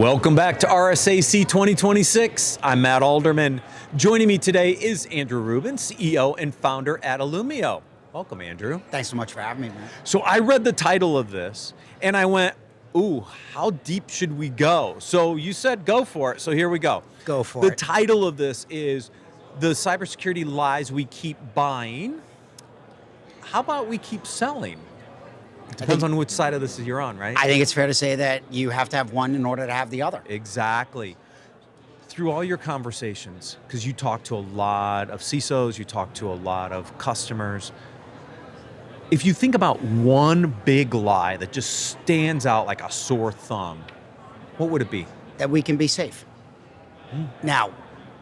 Welcome back to RSAC 2026. I'm Matt Alderman. Joining me today is Andrew Rubin, CEO and founder at Illumio. Welcome, Andrew. Thanks so much for having me, man. So I read the title of this and I went, ooh, how deep should we go? So you said go for it, so here we go. Go for The it. title of this is The Cybersecurity Lies We Keep Buying. How about we keep selling? Depends on which side of this you're on, right? I think it's fair to say that you have to have one in order to have the other. Exactly. Through all your conversations, because you talk to a lot of CISOs, you talk to a lot of customers, if you think about one big lie that just stands out like a sore thumb, what would it be? That we can be safe. Now,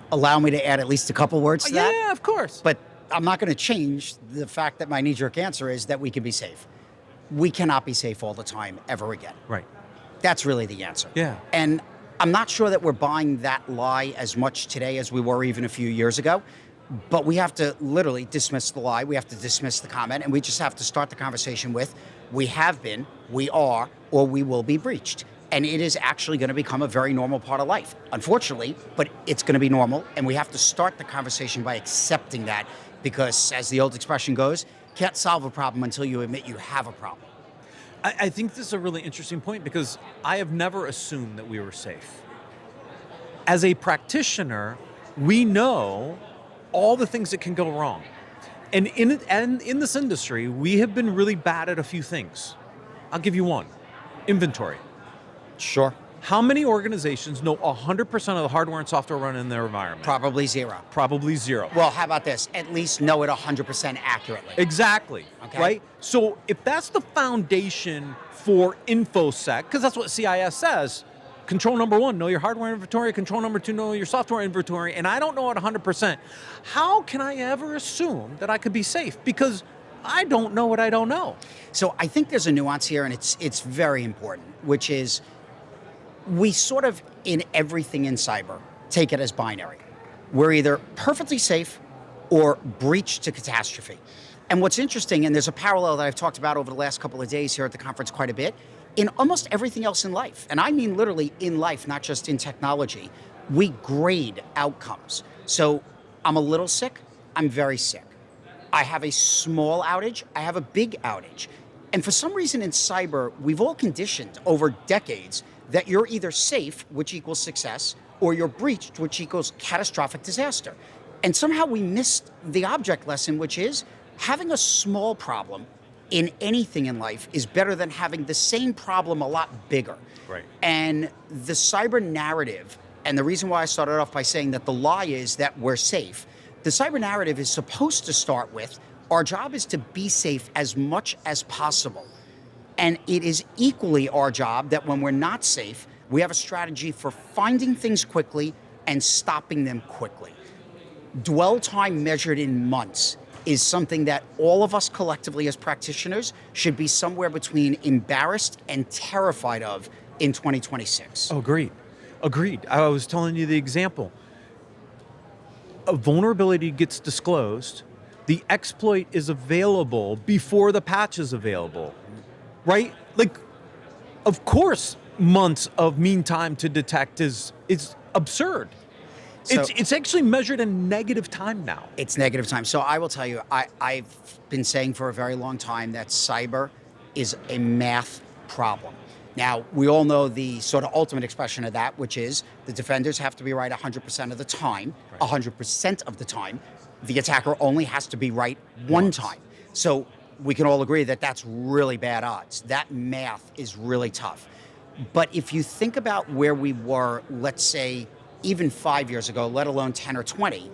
allow me to add at least a couple words to that. Yeah, of course. But I'm not going to change the fact that my knee-jerk answer is that we can be safe. We cannot be safe all the time ever again. Right. That's really the answer. Yeah. And I'm not sure that we're buying that lie as much today as we were even a few years ago, but we have to literally dismiss the lie. We have to dismiss the comment, and we just have to start the conversation with, we have been, we are, or we will be breached. And it is actually going to become a very normal part of life, unfortunately, but it's going to be normal, and we have to start the conversation by accepting that, because as the old expression goes, can't solve a problem until you admit you have a problem. I think this is a really interesting point because I have never assumed that we were safe. As a practitioner, we know all the things that can go wrong. And in this industry, we have been really bad at a few things. I'll give you one. Inventory. Sure. How many organizations know 100% of the hardware and software run in their environment? Probably zero. Probably zero. Well, how about this? At least know it 100% accurately. Exactly, Okay. right? So if that's the foundation for InfoSec, because that's what CIS says, control number one, know your hardware inventory, control number two, know your software inventory, and I don't know it 100%, how can I ever assume that I could be safe? Because I don't know what I don't know. So I think there's a nuance here, and it's very important, which is we sort of, in everything in cyber, take it as binary. We're either perfectly safe or breached to catastrophe. And what's interesting, and there's a parallel that I've talked about over the last couple of days here at the conference quite a bit, in almost everything else in life, and I mean literally in life, not just in technology, we grade outcomes. So I'm a little sick, I'm very sick. I have a small outage, I have a big outage. And for some reason in cyber, we've all conditioned over decades that you're either safe, which equals success, or you're breached, which equals catastrophic disaster. And somehow we missed the object lesson, which is having a small problem in anything in life is better than having the same problem a lot bigger. Right. And the cyber narrative, and the reason why I started off by saying that the lie is that we're safe, the cyber narrative is supposed to start with, our job is to be safe as much as possible. And it is equally our job that when we're not safe, we have a strategy for finding things quickly and stopping them quickly. Dwell time measured in months is something that all of us collectively as practitioners should be somewhere between embarrassed and terrified of in 2026. Oh, agreed. I was telling you the example. A vulnerability gets disclosed, the exploit is available before the patch is available. Right? Like, of course, months of mean time to detect is absurd. So, It's actually measured in negative time now. It's negative time. So I will tell you, I've been saying for a very long time that cyber is a math problem. Now, we all know the sort of ultimate expression of that, which is the defenders have to be right 100% of the time, 100% of the time. The attacker only has to be right one time. So we can all agree that that's really bad odds. That math is really tough. But if you think about where we were, let's say, even 5 years ago, let alone 10 or 20,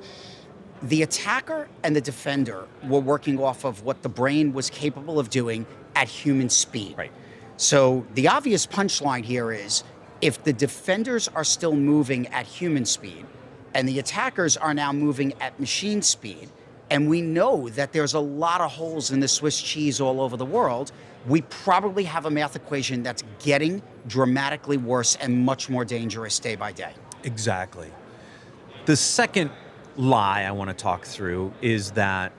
the attacker and the defender were working off of what the brain was capable of doing at human speed. Right. So the obvious punchline here is, if the defenders are still moving at human speed and the attackers are now moving at machine speed, and we know that there's a lot of holes in the Swiss cheese all over the world, we probably have a math equation that's getting dramatically worse and much more dangerous day by day. Exactly. The second lie I want to talk through is that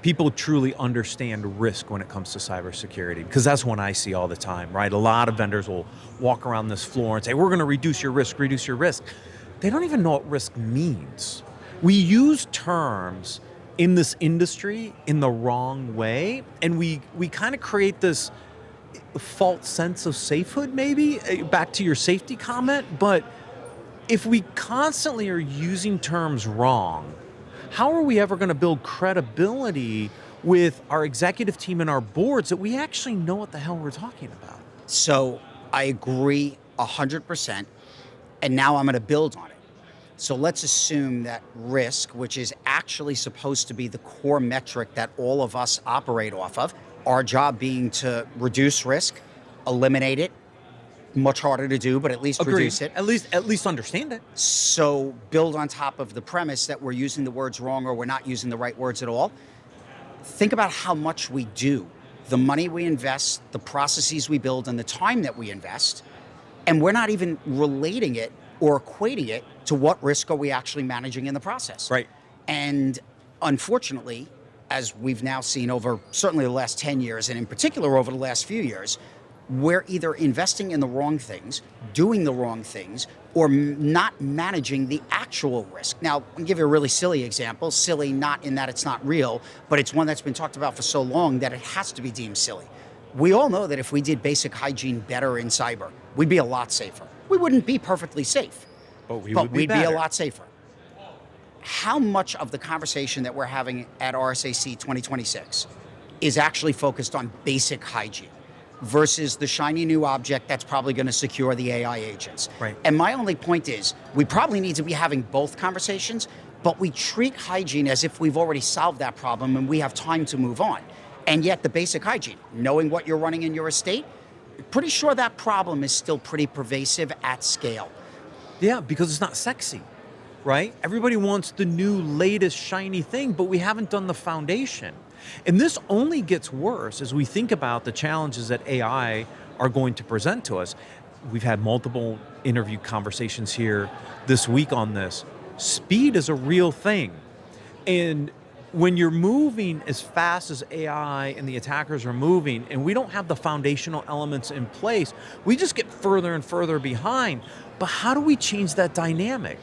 people truly understand risk when it comes to cybersecurity, because that's one I see all the time, right? A lot of vendors will walk around this floor and say, we're going to reduce your risk, reduce your risk. They don't even know what risk means. We use terms in this industry in the wrong way, and we kind of create this false sense of safehood, maybe, back to your safety comment. But if we constantly are using terms wrong, how are we ever going to build credibility with our executive team and our boards that we actually know what the hell we're talking about? So I agree 100%, and now I'm going to build on it. So let's assume that risk, which is actually supposed to be the core metric that all of us operate off of, our job being to reduce risk, eliminate it, much harder to do, but at least Agreed. reduce it. At least understand it. So build on top of the premise that we're using the words wrong or we're not using the right words at all. Think about how much we do, the money we invest, the processes we build, and the time that we invest, and we're not even relating it or equating it to what risk are we actually managing in the process. Right. And unfortunately, as we've now seen over certainly the last 10 years, and in particular over the last few years, we're either investing in the wrong things, doing the wrong things, or not managing the actual risk. Now, I'll give you a really silly example. Silly not in that it's not real, but it's one that's been talked about for so long that it has to be deemed silly. We all know that if we did basic hygiene better in cyber, we'd be a lot safer. We wouldn't be perfectly safe, but we'd be a lot safer. How much of the conversation that we're having at RSAC 2026 is actually focused on basic hygiene versus the shiny new object that's probably going to secure the AI agents? Right. And my only point is, we probably need to be having both conversations, but we treat hygiene as if we've already solved that problem and we have time to move on. And yet the basic hygiene, knowing what you're running in your estate, pretty sure that problem is still pretty pervasive at scale. Yeah, because it's not sexy, right? Everybody wants the new, latest, shiny thing, but we haven't done the foundation. And this only gets worse as we think about the challenges that AI are going to present to us. We've had multiple interview conversations here this week on this. Speed is a real thing. And when you're moving as fast as AI and the attackers are moving, and we don't have the foundational elements in place, we just get further and further behind. But how do we change that dynamic?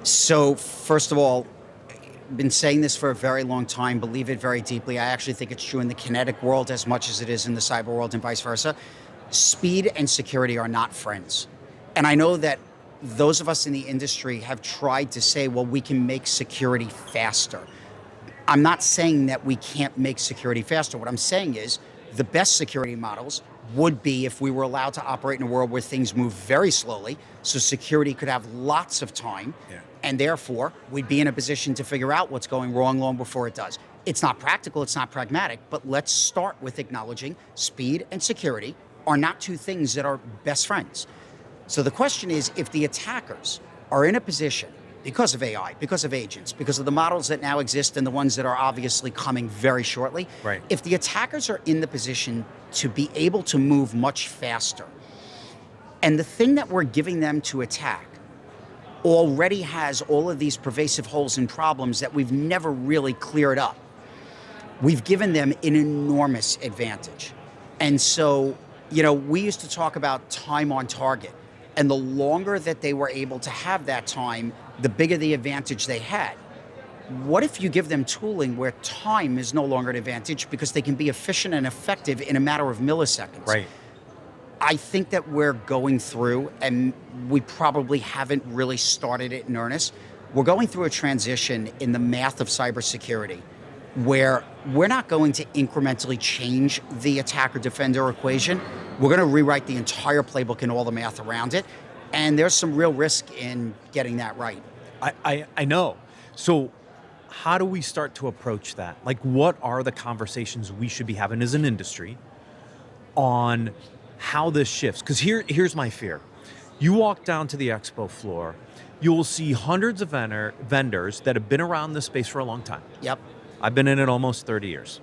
So, first of all, I've been saying this for a very long time, believe it very deeply. I actually think it's true in the kinetic world as much as it is in the cyber world and vice versa. Speed and security are not friends. And I know that those of us in the industry have tried to say, well, we can make security faster. I'm not saying that we can't make security faster. What I'm saying is the best security models would be if we were allowed to operate in a world where things move very slowly, so security could have lots of time, and therefore we'd be in a position to figure out what's going wrong long before it does. It's not practical, it's not pragmatic, but let's start with acknowledging speed and security are not two things that are best friends. So the question is, if the attackers are in a position, because of AI, because of agents, because of the models that now exist and the ones that are obviously coming very shortly, right, if the attackers are in the position to be able to move much faster, and the thing that we're giving them to attack already has all of these pervasive holes and problems that we've never really cleared up, we've given them an enormous advantage. And so, we used to talk about time on target. And the longer that they were able to have that time, the bigger the advantage they had. What if you give them tooling where time is no longer an advantage because they can be efficient and effective in a matter of milliseconds? Right. I think that we're going through, and we probably haven't really started it in earnest, we're going through a transition in the math of cybersecurity where we're not going to incrementally change the attacker-defender equation. We're going to rewrite the entire playbook and all the math around it. And there's some real risk in getting that right. I know. So how do we start to approach that? Like, what are the conversations we should be having as an industry on how this shifts? Because here's my fear. You walk down to the expo floor, you'll see hundreds of vendors that have been around this space for a long time. Yep. I've been in it almost 30 years.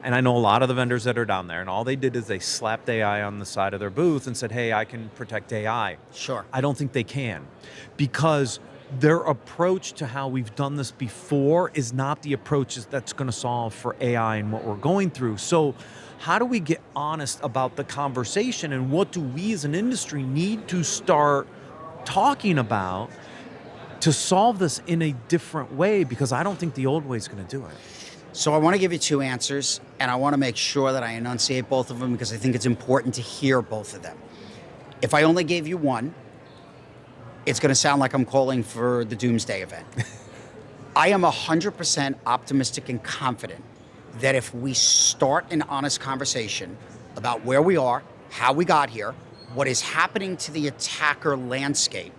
And I know a lot of the vendors that are down there, and all they did is they slapped AI on the side of their booth and said, hey, I can protect AI. Sure. I don't think they can, because their approach to how we've done this before is not the approach that's going to solve for AI and what we're going through. So how do we get honest about the conversation, and what do we as an industry need to start talking about to solve this in a different way? Because I don't think the old way is going to do it. So I want to give you two answers, and I want to make sure that I enunciate both of them because I think it's important to hear both of them. If I only gave you one, it's going to sound like I'm calling for the doomsday event. I am 100% optimistic and confident that if we start an honest conversation about where we are, how we got here, what is happening to the attacker landscape,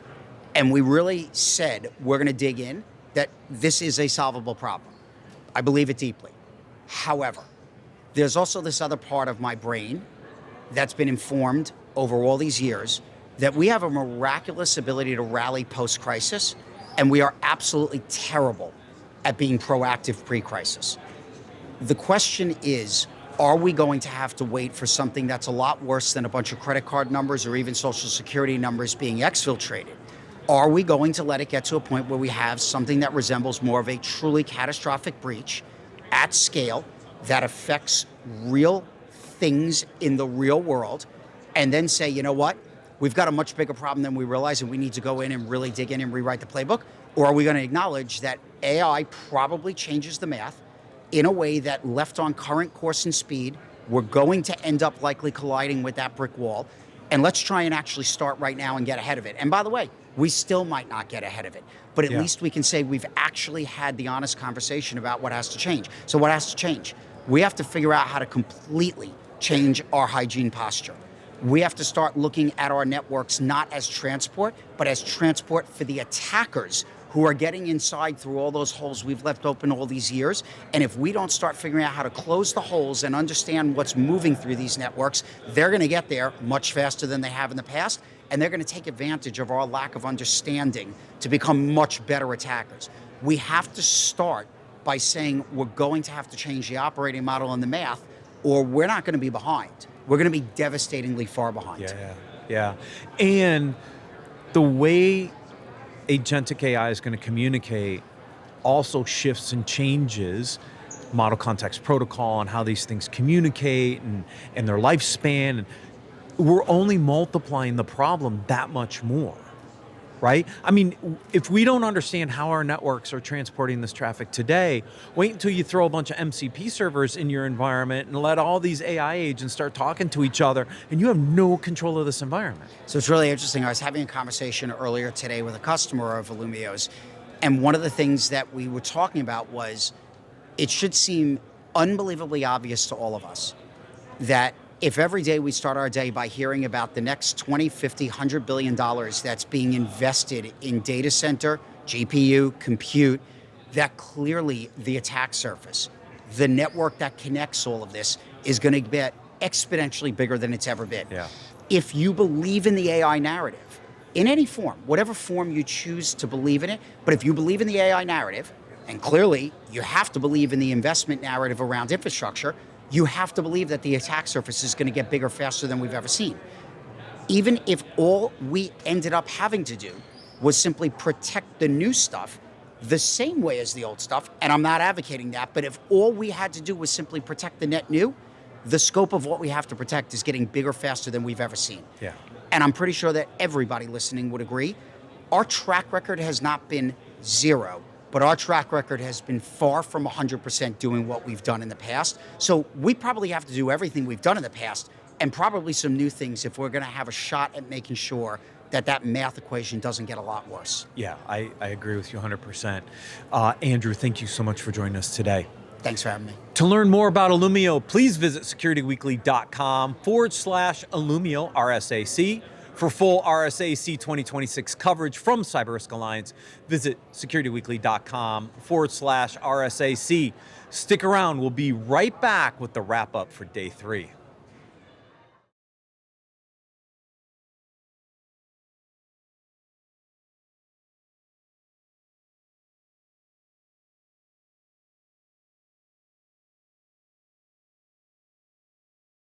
and we really said we're going to dig in, that this is a solvable problem. I believe it deeply. However, there's also this other part of my brain that's been informed over all these years that we have a miraculous ability to rally post-crisis, and we are absolutely terrible at being proactive pre-crisis. The question is, are we going to have to wait for something that's a lot worse than a bunch of credit card numbers or even Social Security numbers being exfiltrated? Are we going to let it get to a point where we have something that resembles more of a truly catastrophic breach at scale that affects real things in the real world, and then say, you know what? We've got a much bigger problem than we realize, and we need to go in and really dig in and rewrite the playbook? Or are we going to acknowledge that AI probably changes the math in a way that, left on current course and speed, we're going to end up likely colliding with that brick wall, and let's try and actually start right now and get ahead of it? And by the way, we still might not get ahead of it, but at least we can say we've actually had the honest conversation about what has to change. So what has to change? We have to figure out how to completely change our hygiene posture. We have to start looking at our networks not as transport, but as transport for the attackers who are getting inside through all those holes we've left open all these years. And if we don't start figuring out how to close the holes and understand what's moving through these networks, they're going to get there much faster than they have in the past. And they're going to take advantage of our lack of understanding to become much better attackers. We have to start by saying we're going to have to change the operating model and the math, or we're not going to be behind. We're going to be devastatingly far behind. Yeah. And the way agentic AI is going to communicate also shifts and changes model context protocol and how these things communicate and their lifespan. And we're only multiplying the problem that much more, right? I mean, if we don't understand how our networks are transporting this traffic today, wait until you throw a bunch of MCP servers in your environment and let all these AI agents start talking to each other, and you have no control of this environment. So it's really interesting. I was having a conversation earlier today with a customer of Illumio's, and one of the things that we were talking about was it should seem unbelievably obvious to all of us that if every day we start our day by hearing about the next 20, 50, $100 billion that's being invested in data center, GPU, compute, that clearly the attack surface, the network that connects all of this, is going to get exponentially bigger than it's ever been. Yeah. If you believe in the AI narrative, in any form, whatever form you choose to believe in it, but if you believe in the AI narrative, and clearly you have to believe in the investment narrative around infrastructure, you have to believe that the attack surface is going to get bigger faster than we've ever seen. Even if all we ended up having to do was simply protect the new stuff the same way as the old stuff, and I'm not advocating that, but if all we had to do was simply protect the net new, the scope of what we have to protect is getting bigger faster than we've ever seen. Yeah. And I'm pretty sure that everybody listening would agree. Our track record has not been zero, but our track record has been far from 100% doing what we've done in the past. So we probably have to do everything we've done in the past and probably some new things if we're going to have a shot at making sure that that math equation doesn't get a lot worse. Yeah, I agree with you 100%. Andrew, thank you so much for joining us today. Thanks for having me. To learn more about Illumio, please visit securityweekly.com/Illumio RSAC. For full RSAC 2026 coverage from Cyber Risk Alliance, visit securityweekly.com/RSAC. Stick around, we'll be right back with the wrap up for day 3.